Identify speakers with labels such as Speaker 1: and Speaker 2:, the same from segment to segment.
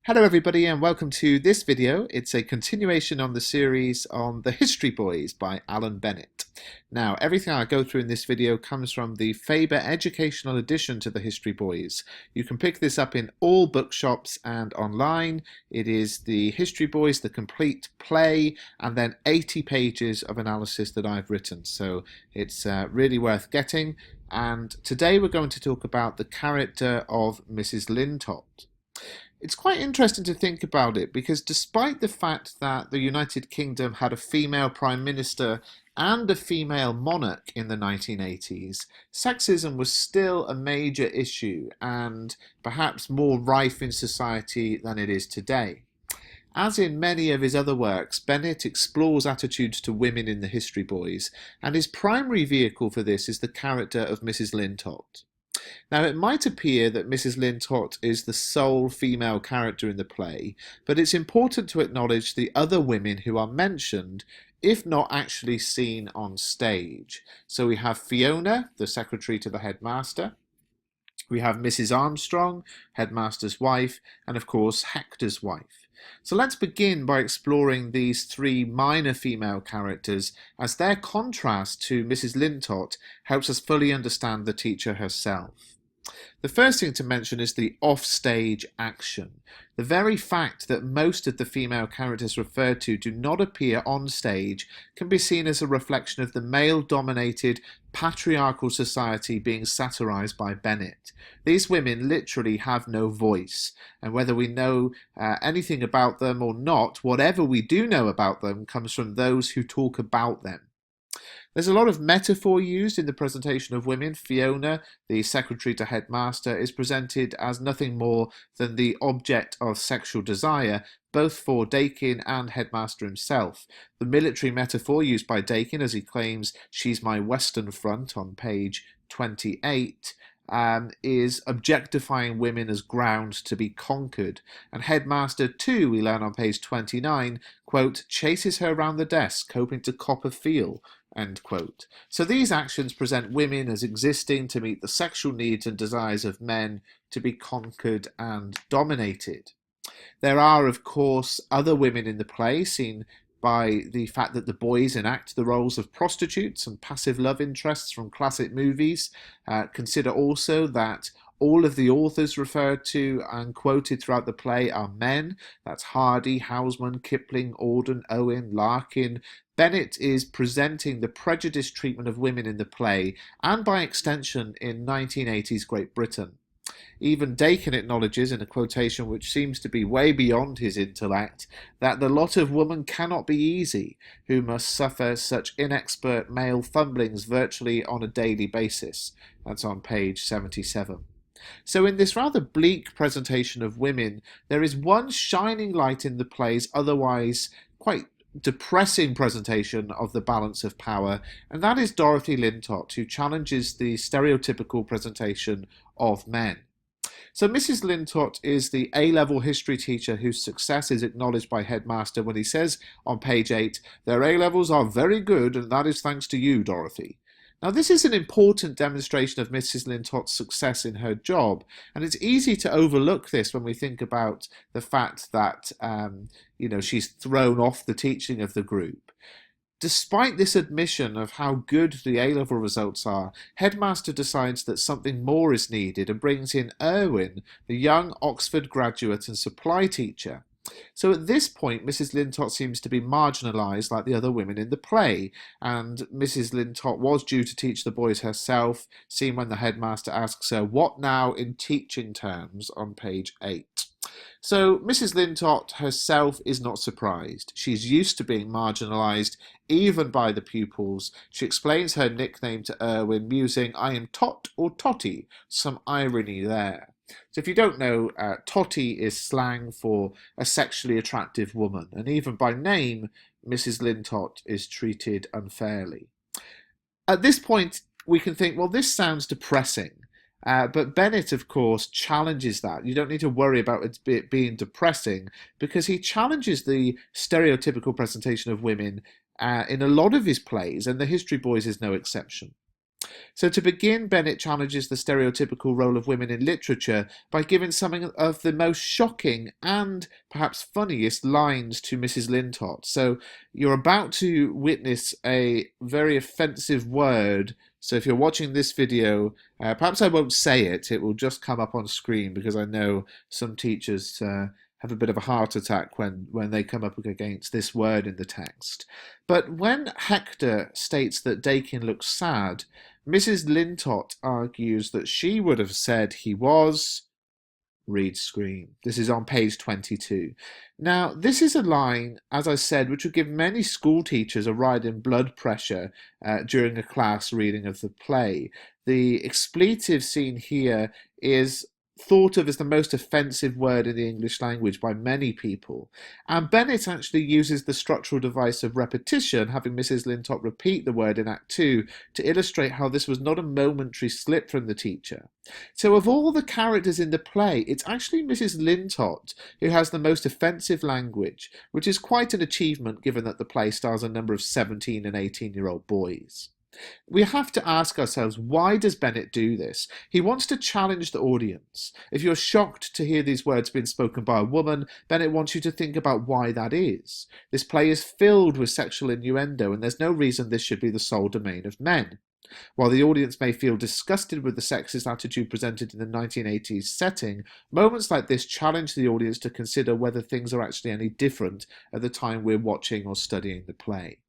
Speaker 1: Hello everybody and welcome to this video. It's a continuation on the series on The History Boys by Alan Bennett. Now, everything I go through in this video comes from the Faber Educational Edition to The History Boys. You can pick this up in all bookshops and online. It is The History Boys, the complete play, and then 80 pages of analysis that I've written. So it's really worth getting. And today we're going to talk about the character of Mrs. Lintott. It's quite interesting to think about it because despite the fact that the United Kingdom had a female prime minister and a female monarch in the 1980s, sexism was still a major issue and perhaps more rife in society than it is today. As in many of his other works, Bennett explores attitudes to women in the History Boys, and his primary vehicle for this is the character of Mrs. Lintott. Now, it might appear that Mrs. Lintott is the sole female character in the play, but it's important to acknowledge the other women who are mentioned, if not actually seen on stage. So we have Fiona, the secretary to the headmaster. We have Mrs. Armstrong, headmaster's wife, and of course Hector's wife. So let's begin by exploring these three minor female characters as their contrast to Mrs. Lintott helps us fully understand the teacher herself. The first thing to mention is the off-stage action. The very fact that most of the female characters referred to do not appear on stage can be seen as a reflection of the male-dominated patriarchal society being satirized by Bennett. These women literally have no voice, and whether we know anything about them or not, whatever we do know about them comes from those who talk about them. There's a lot of metaphor used in the presentation of women. Fiona, the secretary to headmaster, is presented as nothing more than the object of sexual desire, both for Dakin and headmaster himself. The military metaphor used by Dakin as he claims she's my Western Front on page 28 is objectifying women as ground to be conquered. And headmaster too, we learn on page 29, quote, chases her round the desk, hoping to cop a feel, end quote. So these actions present women as existing to meet the sexual needs and desires of men to be conquered and dominated. There are, of course, other women in the play, seen by the fact that the boys enact the roles of prostitutes and passive love interests from classic movies. Consider also that all of the authors referred to and quoted throughout the play are men. That's Hardy, Housman, Kipling, Auden, Owen, Larkin. Bennett is presenting the prejudiced treatment of women in the play and by extension in 1980s Great Britain. Even Dakin acknowledges, in a quotation which seems to be way beyond his intellect, that the lot of woman cannot be easy, who must suffer such inexpert male fumblings virtually on a daily basis. That's on page 77. So in this rather bleak presentation of women, there is one shining light in the play's otherwise quite depressing presentation of the balance of power, and that is Dorothy Lintott, who challenges the stereotypical presentation of men. So Mrs. Lintott is the A-level history teacher whose success is acknowledged by headmaster when he says on page 8, their A-levels are very good and that is thanks to you, Dorothy. Now this is an important demonstration of Mrs. Lintott's success in her job, and it's easy to overlook this when we think about the fact that she's thrown off the teaching of the group. Despite this admission of how good the A-level results are, headmaster decides that something more is needed and brings in Irwin, the young Oxford graduate and supply teacher. So at this point, Mrs. Lintott seems to be marginalised like the other women in the play, and Mrs. Lintott was due to teach the boys herself, seen when the headmaster asks her, what now in teaching terms, on page 8. So Mrs. Lintott herself is not surprised. She's used to being marginalised, even by the pupils. She explains her nickname to Irwin, musing, I am Tot or Totty, some irony there. So if you don't know, Totty is slang for a sexually attractive woman, and even by name, Mrs. Lintott is treated unfairly. At this point, we can think, well, this sounds depressing. But Bennett, of course, challenges that. You don't need to worry about it being depressing because he challenges the stereotypical presentation of women in a lot of his plays, and The History Boys is no exception. So, to begin, Bennett challenges the stereotypical role of women in literature by giving some of the most shocking and perhaps funniest lines to Mrs. Lintott. So, you're about to witness a very offensive word. So, if you're watching this video, perhaps I won't say it, it will just come up on screen because I know some teachers have a bit of a heart attack when they come up against this word in the text. But when Hector states that Dakin looks sad, Mrs. Lintott argues that she would have said he was read screen. This is on page 22. Now, this is a line, as I said, which would give many school teachers a ride in blood pressure during a class reading of the play. The expletive seen here is thought of as the most offensive word in the English language by many people. And Bennett actually uses the structural device of repetition, having Mrs. Lintott repeat the word in Act 2 to illustrate how this was not a momentary slip from the teacher. So of all the characters in the play, it's actually Mrs. Lintott who has the most offensive language, which is quite an achievement given that the play stars a number of 17 and 18-year-old boys. We have to ask ourselves, why does Bennett do this? He wants to challenge the audience. If you're shocked to hear these words being spoken by a woman, Bennett wants you to think about why that is. This play is filled with sexual innuendo, and there's no reason this should be the sole domain of men. While the audience may feel disgusted with the sexist attitude presented in the 1980s setting, moments like this challenge the audience to consider whether things are actually any different at the time we're watching or studying the play.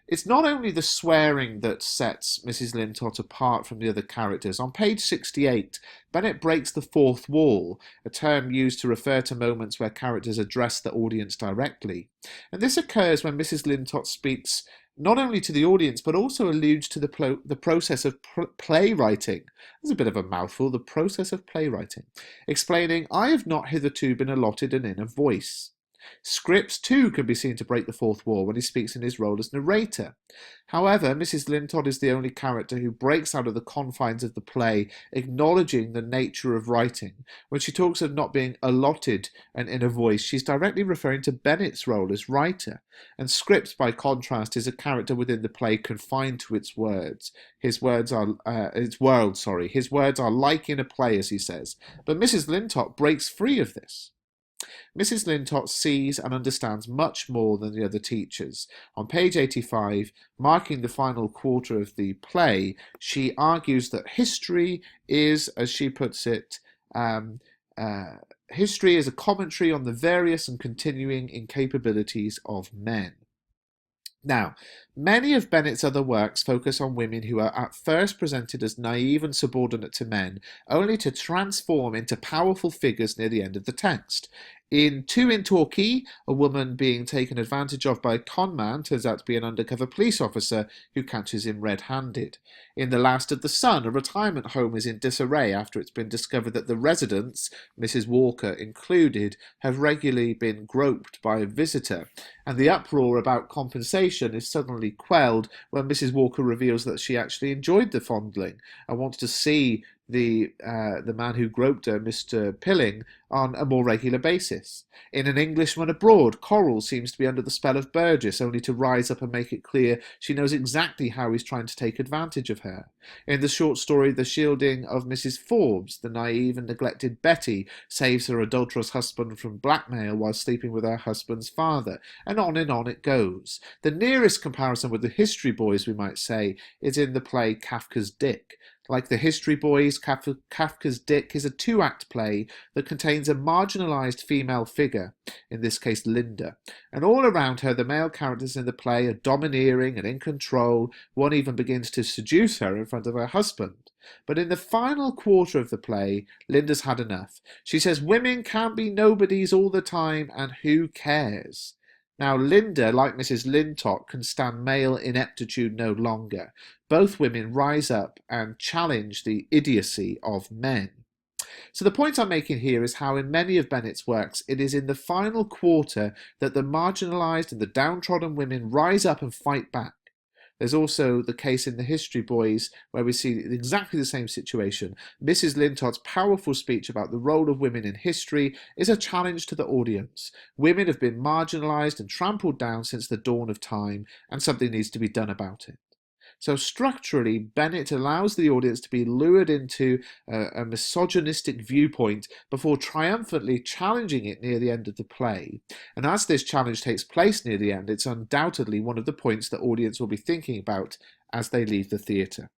Speaker 1: It's not only the swearing that sets Mrs. Lintott apart from the other characters. On page 68, Bennett breaks the fourth wall, a term used to refer to moments where characters address the audience directly. And this occurs when Mrs. Lintott speaks not only to the audience, but also alludes to the process of playwriting. That's a bit of a mouthful, the process of playwriting, explaining, "I have not hitherto been allotted an inner voice." Scripps, too, can be seen to break the fourth wall when he speaks in his role as narrator. However, Mrs. Lintott is the only character who breaks out of the confines of the play, acknowledging the nature of writing. When she talks of not being allotted an inner voice, she's directly referring to Bennett's role as writer. And Scripps, by contrast, is a character within the play confined to its words. His words are His words are like in a play, as he says. But Mrs. Lintott breaks free of this. Mrs. Lintott sees and understands much more than the other teachers. On page 85, marking the final quarter of the play, she argues that history is, as she puts it, history is a commentary on the various and continuing incapabilities of men. Now, many of Bennett's other works focus on women who are at first presented as naive and subordinate to men, only to transform into powerful figures near the end of the text. In Two in Torquay, a woman being taken advantage of by a con man turns out to be an undercover police officer who catches him red-handed. In The Last of the Sun, a retirement home is in disarray after it's been discovered that the residents, Mrs. Walker included, have regularly been groped by a visitor, and the uproar about compensation is suddenly quelled when Mrs. Walker reveals that she actually enjoyed the fondling and wants to see the man who groped her, Mr. Pilling, on a more regular basis. In An Englishman Abroad, Coral seems to be under the spell of Burgess, only to rise up and make it clear she knows exactly how he's trying to take advantage of her. In the short story The Shielding of Mrs. Forbes, the naive and neglected Betty saves her adulterous husband from blackmail while sleeping with her husband's father, and on it goes. The nearest comparison with the History Boys, we might say, is in the play Kafka's Dick. Like the History Boys, Kafka's Dick is a two-act play that contains a marginalised female figure, in this case Linda, and all around her the male characters in the play are domineering and in control. One even begins to seduce her in front of her husband. But in the final quarter of the play, Linda's had enough. She says women can't be nobodies all the time, and who cares? Now, Linda, like Mrs. Lintott, can stand male ineptitude no longer. Both women rise up and challenge the idiocy of men. So the point I'm making here is how in many of Bennett's works, it is in the final quarter that the marginalised and the downtrodden women rise up and fight back. There's also the case in The History Boys where we see exactly the same situation. Mrs. Lintott's powerful speech about the role of women in history is a challenge to the audience. Women have been marginalised and trampled down since the dawn of time, and something needs to be done about it. So structurally, Bennett allows the audience to be lured into a misogynistic viewpoint before triumphantly challenging it near the end of the play. And as this challenge takes place near the end, it's undoubtedly one of the points the audience will be thinking about as they leave the theatre.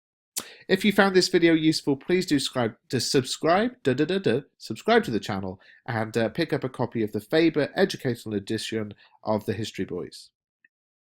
Speaker 1: If you found this video useful, please do subscribe to the channel and pick up a copy of the Faber Educational Edition of the History Boys.